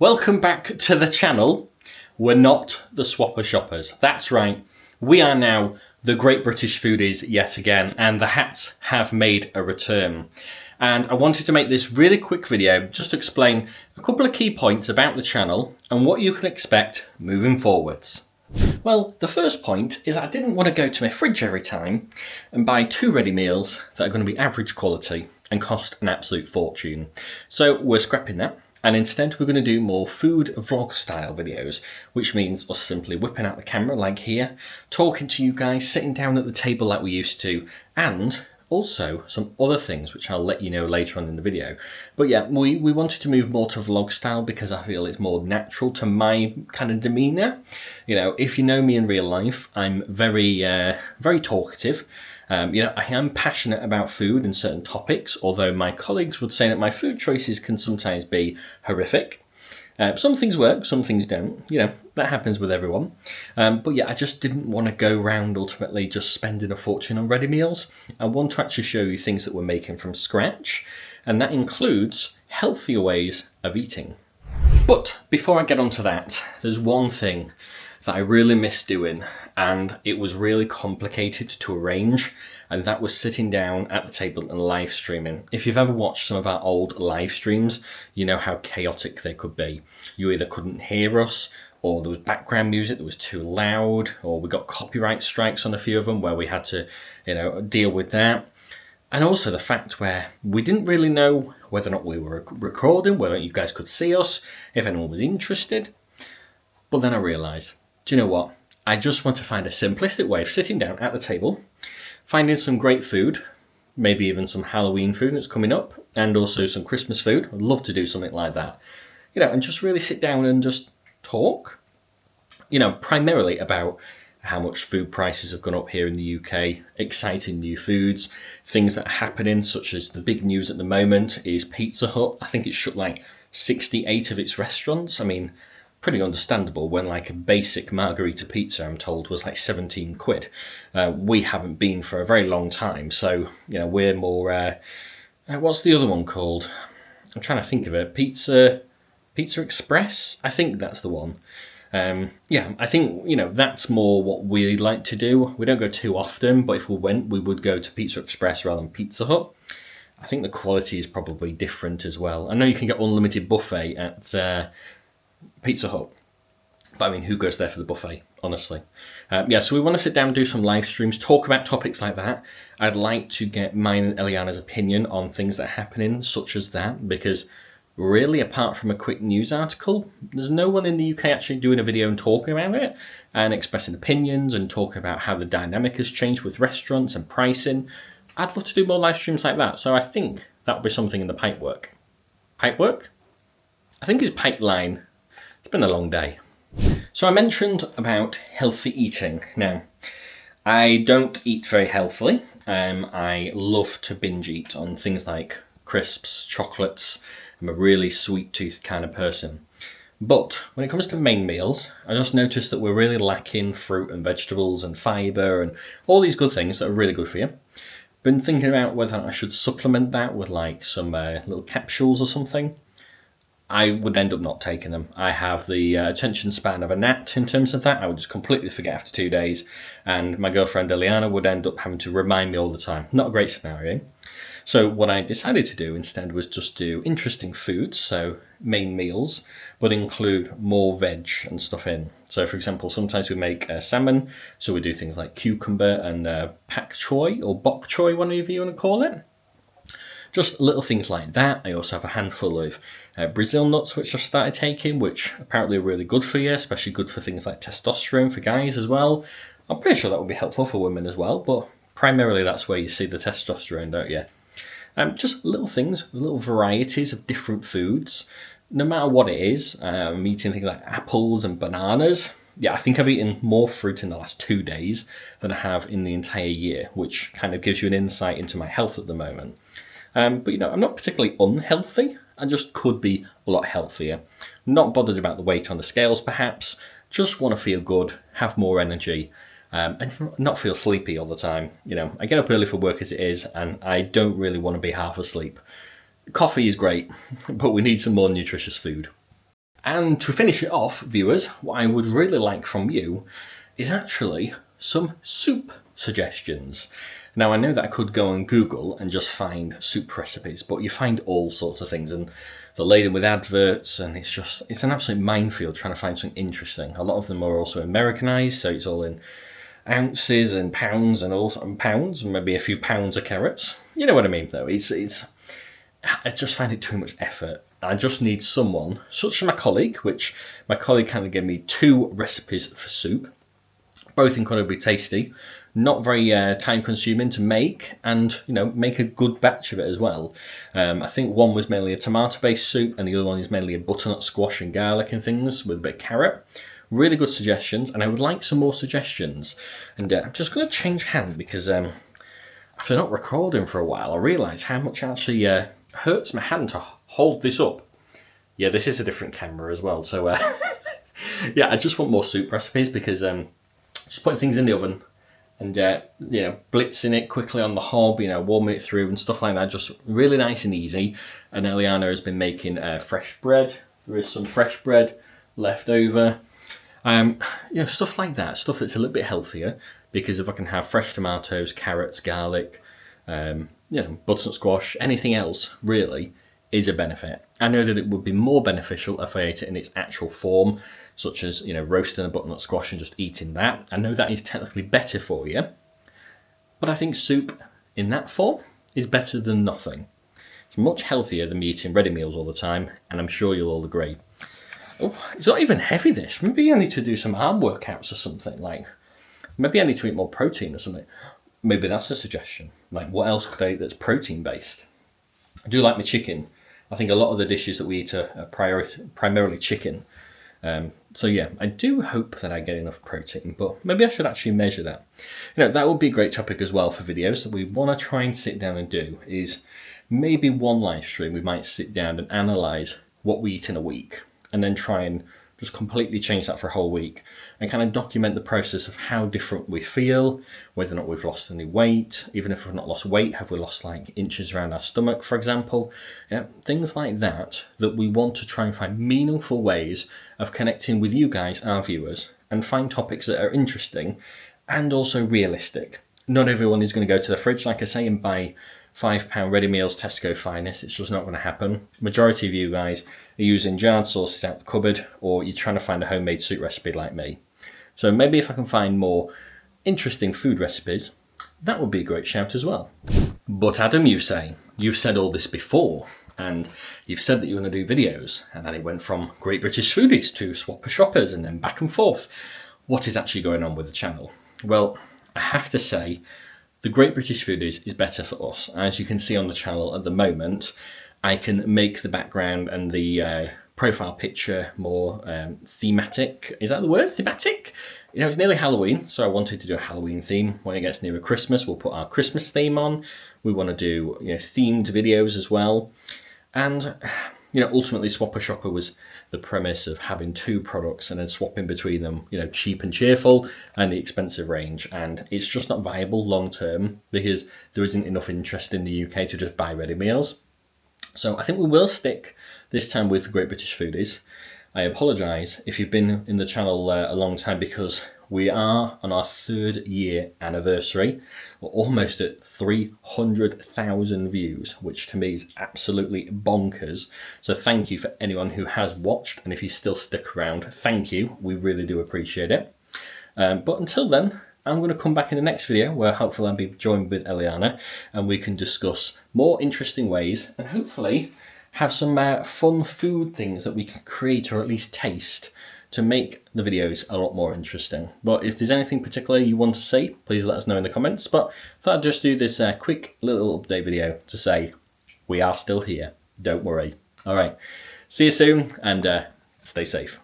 Welcome back to the channel. We're not the Swapper Shoppers. That's right, we are now the Great British Foodies yet again, and the hats have made a return. And I wanted to make this really quick video just to explain a couple of key points about the channel and what you can expect moving forwards. Well, the first point is I didn't want to go to my fridge every time and buy 2 ready meals that are going to be average quality and cost an absolute fortune. So we're scrapping that. And instead we're going to do more food vlog style videos, which means us simply whipping out the camera like here, talking to you guys, sitting down at the table like we used to, and also some other things which I'll let you know later on in the video. But yeah, we wanted to move more to vlog style because I feel it's more natural to my kind of demeanour. You know, if you know me in real life, I'm very talkative. I am passionate about food and certain topics, although my colleagues would say that my food choices can sometimes be horrific. Some things work, some things don't. You know, that happens with everyone. But yeah, I just didn't want to go around ultimately just spending a fortune on ready meals. I want to actually show you things that we're making from scratch, and that includes healthier ways of eating. But before I get onto that, there's one thing that I really miss doing, and it was really complicated to arrange, and that was sitting down at the table and live streaming. If you've ever watched some of our old live streams, you know how chaotic they could be. You either couldn't hear us, or there was background music that was too loud, or we got copyright strikes on a few of them where we had to, deal with that. And also the fact where we didn't really know whether or not we were recording, whether you guys could see us, if anyone was interested. But then I realised, do you know what? I just want to find a simplistic way of sitting down at the table, finding some great food, maybe even some Halloween food that's coming up, and also some Christmas food. I'd love to do something like that. And just really sit down and just talk, primarily about how much food prices have gone up here in the UK, exciting new foods, things that are happening, such as the big news at the moment is Pizza Hut. I think it shut like 68 of its restaurants. I mean, pretty understandable when like a basic margarita pizza, I'm told, was like 17 quid. We haven't been for a very long time, so we're more what's the other one called? I'm trying to think of it. Pizza Express, I think that's the one. I think that's more what we like to do. We don't go too often, but if we went, we would go to Pizza Express rather than Pizza Hut. I think the quality is probably different as well. I know you can get unlimited buffet at Pizza Hut, but I mean, who goes there for the buffet, honestly? So we want to sit down and do some live streams, talk about topics like that. I'd like to get mine and Eliana's opinion on things that are happening, such as that, because really, apart from a quick news article, there's no one in the UK actually doing a video and talking about it and expressing opinions and talking about how the dynamic has changed with restaurants and pricing. I'd love to do more live streams like that, so I think that would be something in the pipework. Pipework? I think it's pipeline. It's been a long day. So I mentioned about healthy eating. Now, I don't eat very healthily. I love to binge eat on things like crisps, chocolates. I'm a really sweet tooth kind of person. But when it comes to main meals, I just noticed that we're really lacking fruit and vegetables and fibre and all these good things that are really good for you. Been thinking about whether I should supplement that with like some little capsules or something. I would end up not taking them. I have the attention span of a gnat in terms of that. I would just completely forget after 2 days, and my girlfriend Eliana would end up having to remind me all the time. Not a great scenario. So what I decided to do instead was just do interesting foods, so main meals, but include more veg and stuff in. So for example, sometimes we make salmon, so we do things like cucumber and pak choy or bok choy, whatever you want to call it. Just little things like that. I also have a handful of Brazil nuts, which I've started taking, which apparently are really good for you, especially good for things like testosterone for guys as well. I'm pretty sure that would be helpful for women as well, but primarily that's where you see the testosterone, don't you? Just little things, little varieties of different foods, no matter what it is. I'm eating things like apples and bananas. Yeah, I think I've eaten more fruit in the last 2 days than I have in the entire year, which kind of gives you an insight into my health at the moment. But I'm not particularly unhealthy. I just could be a lot healthier. Not bothered about the weight on the scales, perhaps. Just want to feel good, have more energy, and not feel sleepy all the time. I get up early for work as it is, and I don't really want to be half asleep. Coffee is great, but we need some more nutritious food. And to finish it off, viewers, what I would really like from you is actually some soup suggestions. Now, I know that I could go on Google and just find soup recipes, but you find all sorts of things, and they're laden with adverts, and it's an absolute minefield trying to find something interesting. A lot of them are also Americanized, so it's all in ounces and pounds and pounds, and maybe a few pounds of carrots. You know what I mean, though. I just find it too much effort. I just need someone, such as my colleague, which my colleague kind of gave me 2 recipes for soup, both incredibly tasty, not very time consuming to make, and make a good batch of it as well. I think one was mainly a tomato based soup, and the other one is mainly a butternut squash and garlic and things with a bit of carrot. Really good suggestions, and I would like some more suggestions. And I'm just going to change hand because after not recording for a while, I realised how much it actually hurts my hand to hold this up. Yeah, this is a different camera as well, so yeah, I just want more soup recipes because just putting things in the oven and blitzing it quickly on the hob, warming it through and stuff like that, just really nice and easy. And Eliana has been making fresh bread. There is some fresh bread left over. Stuff like that, stuff that's a little bit healthier, because if I can have fresh tomatoes, carrots, garlic, butternut squash, anything else really is a benefit. I know that it would be more beneficial if I ate it in its actual form, such as roasting a butternut squash and just eating that. I know that is technically better for you, but I think soup in that form is better than nothing. It's much healthier than me eating ready meals all the time, and I'm sure you'll all agree. Oh, it's not even heavy, this. Maybe I need to do some arm workouts or something. Like, maybe I need to eat more protein or something. Maybe that's a suggestion. Like, what else could I eat that's protein based? I do like my chicken. I think a lot of the dishes that we eat are primarily chicken. So yeah, I do hope that I get enough protein, but maybe I should actually measure that. That would be a great topic as well for videos that we want to try and sit down and do, is maybe one live stream we might sit down and analyse what we eat in a week, and then try and just completely change that for a whole week and kind of document the process of how different we feel, whether or not we've lost any weight. Even if we've not lost weight, have we lost like inches around our stomach, for example? Things like that we want to try and find meaningful ways of connecting with you guys, our viewers, and find topics that are interesting and also realistic. Not everyone is going to go to the fridge, like I say, and buy £5 ready meals Tesco Finest. It's just not going to happen. Majority of you guys are using jarred sauces out the cupboard, or you're trying to find a homemade soup recipe like me. So maybe if I can find more interesting food recipes, that would be a great shout as well. But Adam, you say, you've said all this before, and you've said that you want to do videos, and then it went from Great British Foodies to Swapper Shoppers and then back and forth. What is actually going on with the channel? Well, I have to say, the Great British Foodies is better for us. As you can see on the channel at the moment, I can make the background and the profile picture more thematic. Is that the word? Thematic? It's nearly Halloween, so I wanted to do a Halloween theme. When it gets nearer Christmas, we'll put our Christmas theme on. We want to do themed videos as well. And ultimately Swapper Shopper was the premise of having 2 products and then swapping between them, cheap and cheerful and the expensive range. And it's just not viable long term because there isn't enough interest in the UK to just buy ready meals. So I think we will stick this time with Great British Foodies. I apologise if you've been in the channel a long time, because we are on our 3rd year anniversary. We're almost at 300,000 views, which to me is absolutely bonkers. So thank you for anyone who has watched, and if you still stick around, thank you. We really do appreciate it. But until then, I'm going to come back in the next video where hopefully I'll be joined with Eliana and we can discuss more interesting ways and hopefully have some fun food things that we can create or at least taste to make the videos a lot more interesting. But if there's anything particular you want to see, please let us know in the comments. But I thought I'd just do this quick little update video to say we are still here. Don't worry. All right. See you soon and stay safe.